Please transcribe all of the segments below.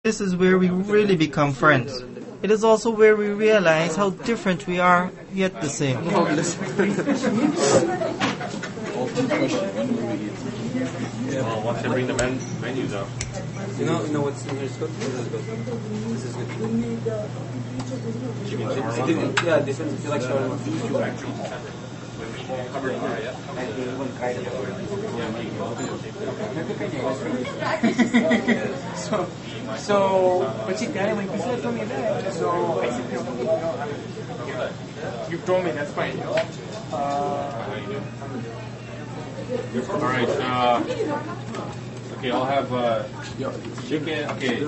This is where we really become friends. It is also where we realize how different we are, yet the same. Ultimate question, when will we eat? Well, once they bring the menus up. You know what's in here is good? This is good. This is good. Chicken shawarma. Yeah, this one, you like shawarma? So, but she got it when you said to me that. So, I said, you told me, that's fine. Alright, okay, I'll have chicken, okay,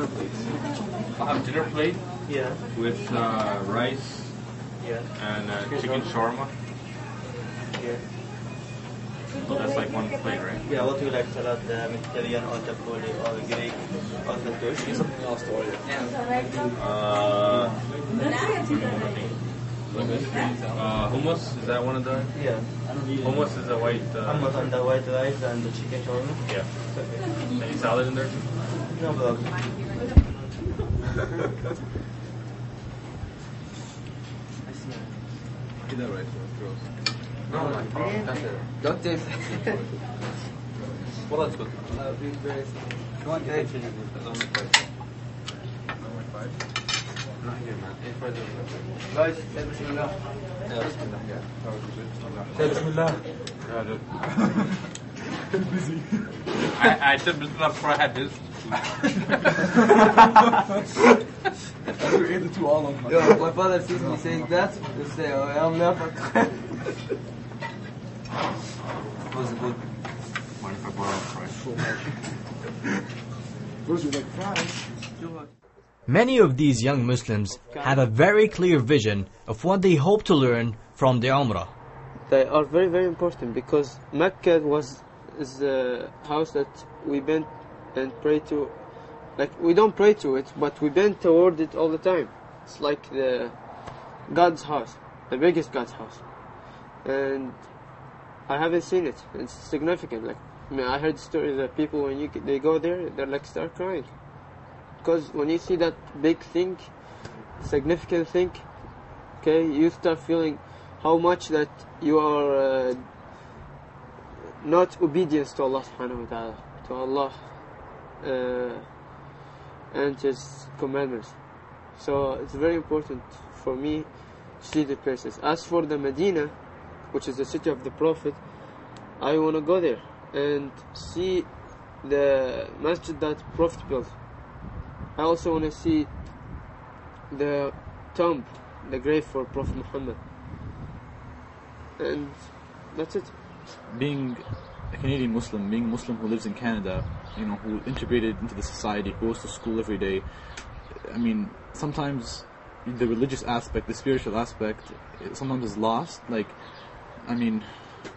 I'll have dinner plate with rice and chicken shawarma. So that's like one plate, right? Yeah, what do you like? Salad, Mediterranean, or Napoli, or Greek, or Turkish? Something else to order. Hummus, is that one of the? Yeah. Hummus is a white. Hummus on the white rice and the chicken shawarma. Yeah. Any salad in there? No problem. Get that right, gross. No, my God. Don't taste it. Well, that's good. Go on, taste it. That's only five. Only five? Not here, man. Guys, say Bismillah. Yeah, bismillah. Yeah. That was good. Say Bismillah. Yeah, dude. Busy. I said bismillah before I had this. We ate the two all of them. Yo, my father sees me saying that, he'll say, oh, I'm never. Was good. Mind if I borrow fries? First we like fries. Many of these young Muslims have a very clear vision of what they hope to learn from the Umrah. They are very, very important because Mecca is a house that we bend and pray to. Like, we don't pray to it, but we bend toward it all the time. It's like the God's house, the biggest God's house. And I haven't seen it. It's significant. Like, I mean, I heard stories that people, when they go there, they're like start crying. Because when you see that big thing, significant thing, okay, you start feeling how much that you are not obedience to Allah subhanahu wa ta'ala, to Allah and His commandments. So it's very important for me to see the places. As for the Medina, which is the city of the Prophet, I want to go there and see the masjid that Prophet built. I also want to see the tomb, the grave for Prophet Muhammad. And that's it. Being a Canadian Muslim, being a Muslim who lives in Canada, you know, who integrated into the society, goes to school every day, I mean, sometimes the religious aspect, the spiritual aspect, sometimes is lost. Like, I mean,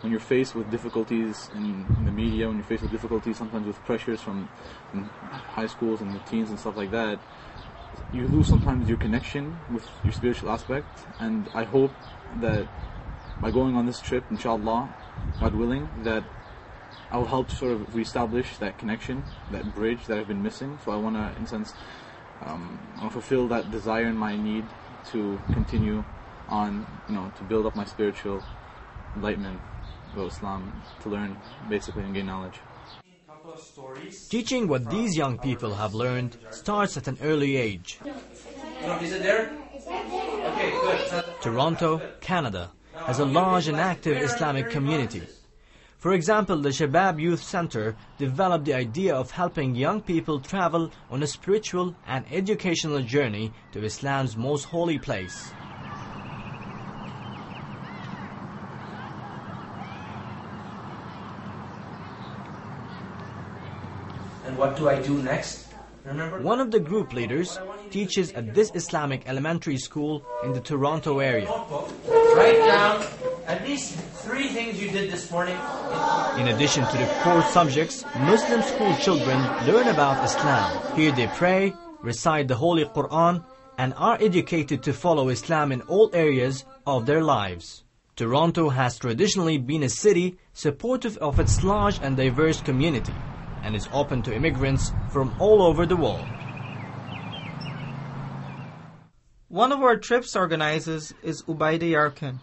when you're faced with difficulties in the media, when you're faced with difficulties sometimes with pressures from high schools and the teens and stuff like that, you lose sometimes your connection with your spiritual aspect. And I hope that by going on this trip, inshallah, God willing, that I will help to sort of reestablish that connection, that bridge that I've been missing. So I want to, in a sense, fulfill that desire and my need to continue on, you know, to build up my spiritual enlightenment about Islam, to learn basically and gain knowledge. Teaching what these young people have learned starts at an early age. Is it there? Okay, good. Toronto, Canada, has a large and active Islamic community. For example, the Shabab Youth Center developed the idea of helping young people travel on a spiritual and educational journey to Islam's most holy place. And what do I do next? Remember? One of the group leaders teaches at this Islamic elementary school in the Toronto area. Write down at least 3 things you did this morning. In addition to the core subjects, Muslim school children learn about Islam. Here they pray, recite the Holy Quran, and are educated to follow Islam in all areas of their lives. Toronto has traditionally been a city supportive of its large and diverse community, and is open to immigrants from all over the world. One of our trips organizers is Ubaida Yarkan,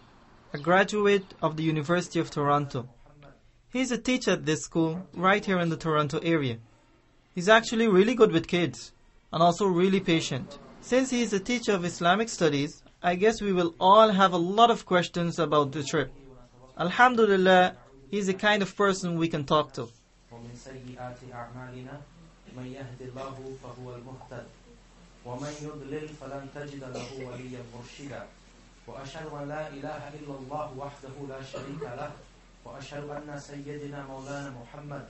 a graduate of the University of Toronto. He's a teacher at this school right here in the Toronto area. He's actually really good with kids and also really patient. Since he is a teacher of Islamic studies, I guess we will all have a lot of questions about the trip. Alhamdulillah, he's the kind of person we can talk to. ومن يضلل فلن تجد له وليا مرشدا وأشهد أن لا إله إلا الله وحده لا شريك له وأشهد أن سيدنا مولانا محمد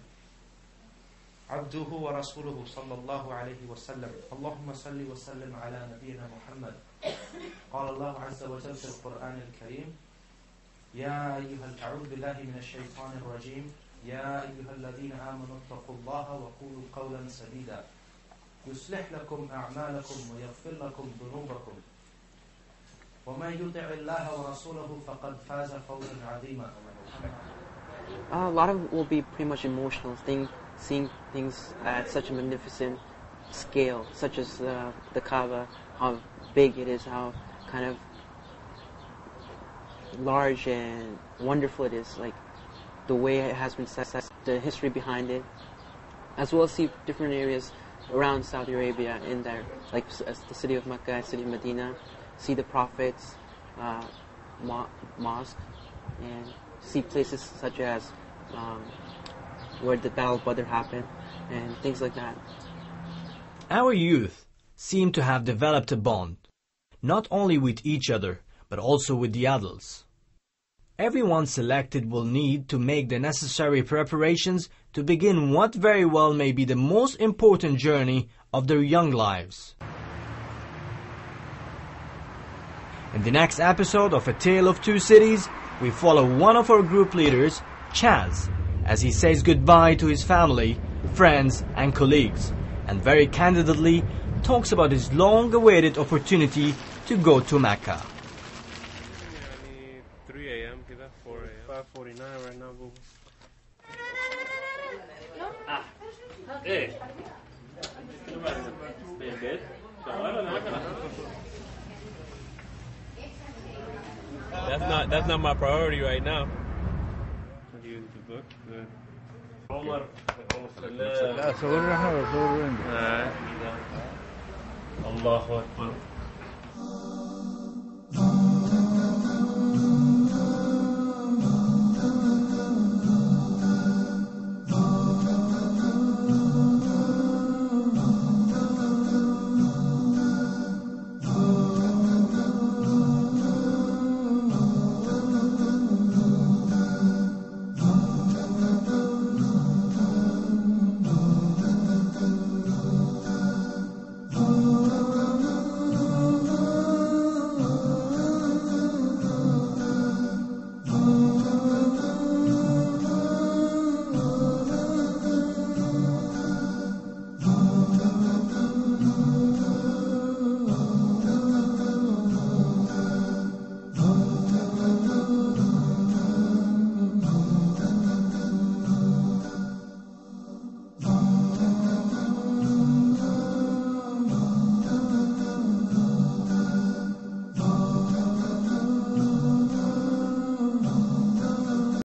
عبده ورسوله صلى الله عليه وسلم اللهم صل وسلم على نبينا محمد قال الله عز وجل في القرآن الكريم يا أيها أعوذ بالله من الشيطان الرجيم يا أيها الذين آمنوا اتقوا الله وقولوا قولا سديدا يصلح لكم أعمالكم ويغفر لكم ذنوبكم ومن يطع الله ورسوله فقد فاز فوزا عظيما. A lot of it will be pretty much emotional, seeing things at such a magnificent scale, such as the Kaaba, how big it is, how kind of large and wonderful it is, like the way it has been set, the history behind it, as well as see different areas around Saudi Arabia in there, like the city of Mecca, city of Medina, see the Prophet's mosque, and see places such as where the Battle of Badr happened, and things like that. Our youth seem to have developed a bond, not only with each other, but also with the adults. Everyone selected will need to make the necessary preparations to begin what very well may be the most important journey of their young lives. In the next episode of A Tale of Two Cities, we follow one of our group leaders, Chaz, as he says goodbye to his family, friends and colleagues, and very candidly talks about his long-awaited opportunity to go to Mecca. 3 a.m. كده 4 a.m. 5:49 right now. ايه That's not my priority right now. You the book. عمر لا صورنا ولا صورنا الله أكبر